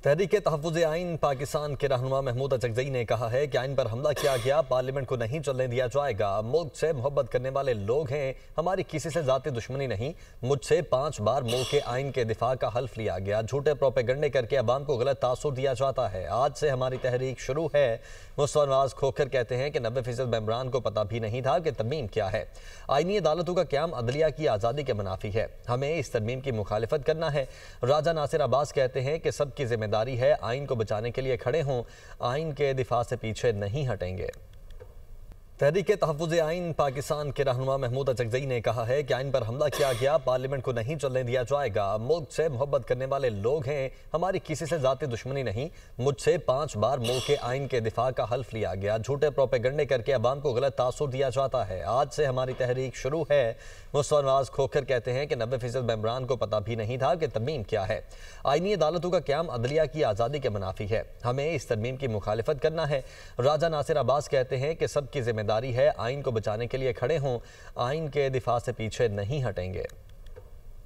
तहरीक तहफ़्फ़ुज़ आइन पाकिस्तान के रहनुमा महमूद अचकज़ई ने कहा है कि आइन पर हमला किया गया, पार्लियामेंट को नहीं चलने दिया जाएगा। मुल्क से मोहब्बत करने वाले लोग हैं, हमारी किसी से ज़ाती दुश्मनी नहीं। मुझसे 5 बार मुल्क के आइन के दिफा का हल्फ लिया गया। झूठे प्रोपेगंडे करके अवाम को गलत तासुर दिया जाता है। आज से हमारी तहरीक शुरू है। मुस्तफा नवाज खोखर कहते हैं कि 90% मेंबरान को पता भी नहीं था कि तरमीम क्या है। आइनी अदालतों का क़याम अदलिया की आज़ादी के मुनाफी है। हमें इस तरमीम की मुखालिफत करना है। राजा नासिर अब्बास कहते हैं कि सबकी जिम्मेदारी है आइन को बचाने के लिए खड़े हों, आइन के दिफा से पीछे नहीं हटेंगे। तहरीक तहफ़्फ़ुज़ आइन पाकिस्तान के रहनुमा महमूद अचकज़ई ने कहा है कि आइन पर हमला किया गया, पार्लियामेंट को नहीं चलने दिया जाएगा। मुल्क से मोहब्बत करने वाले लोग हैं, हमारी किसी से ज़ाती दुश्मनी नहीं। मुझसे 5 बार मुल्क के आइन के दिफा का हल्फ लिया गया। झूठे प्रोपेगंडे करके अवाम को गलत तासुर दिया जाता है। आज से हमारी तहरीक शुरू है। मुस्तफा नवाज खोखर कहते हैं कि 90% मेंबरान को पता भी नहीं था कि तरमीम क्या है। आइनी अदालतों का क़याम अदलिया की आज़ादी के मुनाफी है। हमें इस तरमीम की मुखालिफत करना है। राजा नासिर अब्बास कहते हैं कि सबकी जिम्मेदारी है आइन को बचाने के लिए खड़े हों, आइन के दिफा से पीछे नहीं हटेंगे।